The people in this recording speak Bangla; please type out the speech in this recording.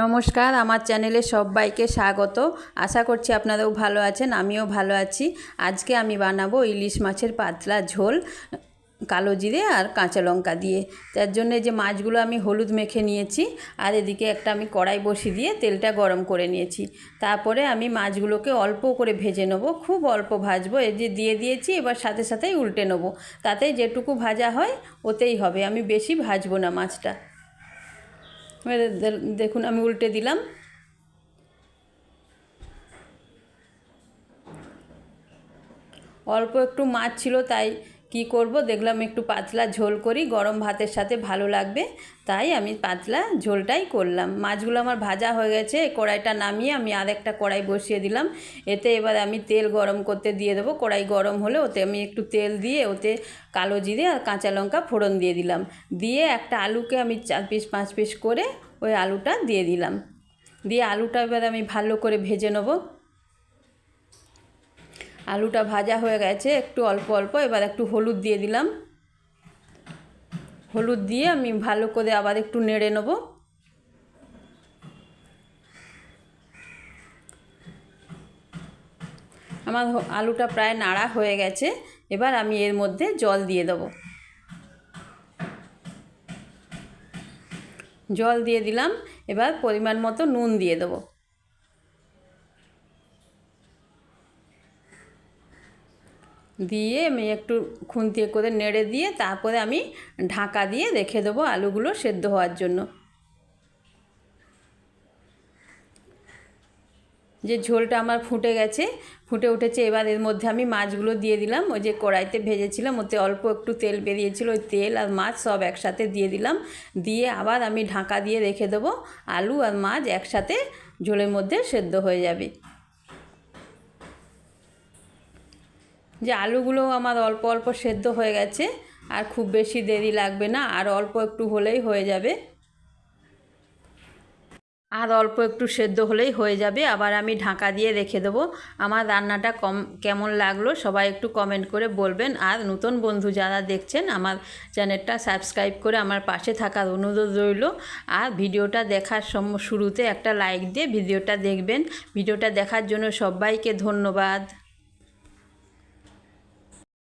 নমস্কার, আমার চ্যানেলে সবাইকে স্বাগত। আশা করছি আপনারাও ভালো আছেন, আমিও ভালো আছি। আজকে আমি বানাবো ইলিশ মাছের পাতলা ঝোল কালো জিরে আর কাঁচা লঙ্কা দিয়ে। তার জন্য যে মাছগুলো আমি হলুদ মেখে নিয়েছি, আর এদিকে একটা আমি কড়াই বসিয়ে দিয়ে তেলটা গরম করে নিয়েছি। তারপরে আমি মাছগুলোকে অল্প করে ভেজে নেব, খুব অল্প ভাজবো। এই যে দিয়ে দিয়েছি, এবার সাথে সাথেই উল্টে নেব, তাতে যেটুকু ভাজা হয় ওতেই হবে, আমি বেশি ভাজবো না মাছটা। দেখুন আমি উল্টে দিলাম। অল্প একটু মাছ ছিল, তাই কি করব, দেখলাম একটু পাতলা ঝোল করি, গরম ভাতের সাথে ভালো লাগবে, তাই আমি পাতলা ঝোলটাই করলাম। মাছগুলো আমার ভাজা হয়ে গেছে, কড়াইটা নামিয়ে আমি আরেকটা কড়াই বসিয়ে দিলাম। এতে এবার আমি তেল গরম করতে দিয়ে দেবো। কড়াই গরম হলে ওতে আমি একটু তেল দিয়ে ওতে কালো জিরে আর কাঁচা লঙ্কা ফোড়ন দিয়ে দিলাম। দিয়ে একটা আলুকে আমি 4 পিস 5 পিস করে ওই আলুটা দিয়ে দিলাম। দিয়ে আলুটা এবার আমি ভালো করে ভেজে নেব। আলুটা ভাজা হয়ে গেছে, একটু অল্প অল্প, এবার একটু হলুদ দিয়ে দিলাম। হলুদ দিয়ে আমি ভালো করে আবার একটু নেড়ে নেব। আমার আলুটা প্রায় নাড়া হয়ে গেছে, এবার আমি এর মধ্যে জল দিয়ে দেব। জল দিয়ে দিলাম, এবার পরিমাণ মতো নুন দিয়ে দেবো। দিয়ে আমি একটু খুন্তিয়ে করে নেড়ে দিয়ে তারপরে আমি ঢাকা দিয়ে রেখে দেবো আলুগুলো সেদ্ধ হওয়ার জন্য। যে ঝোলটা আমার ফুটে গেছে, ফুটে উঠেছে, এবার এর মধ্যে আমি মাছগুলো দিয়ে দিলাম। ওই যে কড়াইতে ভেজেছিলাম, ওতে অল্প একটু তেল বেরিয়েছিল, ওই তেল আর মাছ সব একসাথে দিয়ে দিলাম। দিয়ে আবার আমি ঢাকা দিয়ে রেখে দেবো, আলু আর মাছ একসাথে ঝোলের মধ্যে সেদ্ধ হয়ে যাবে। যে আলুগুলো আমার অল্প অল্প সেদ্ধ হয়ে গেছে, আর খুব বেশি দেরি লাগবে না, আর অল্প একটু হলেই হয়ে যাবে। আর অল্প একটু সেদ্ধ হলেই হয়ে যাবে, আবার আমি ঢাকা দিয়ে রেখে দেবো। আমার রান্নাটা কেমন লাগলো সবাই একটু কমেন্ট করে বলবেন। আর নতুন বন্ধু যারা দেখছেন, আমার চ্যানেলটা সাবস্ক্রাইব করে আমার পাশে থাকার অনুরোধ রইল। আর ভিডিওটা দেখার শুরুতে একটা লাইক দিয়ে ভিডিওটা দেখবেন। ভিডিওটা দেখার জন্য সবাইকে ধন্যবাদ।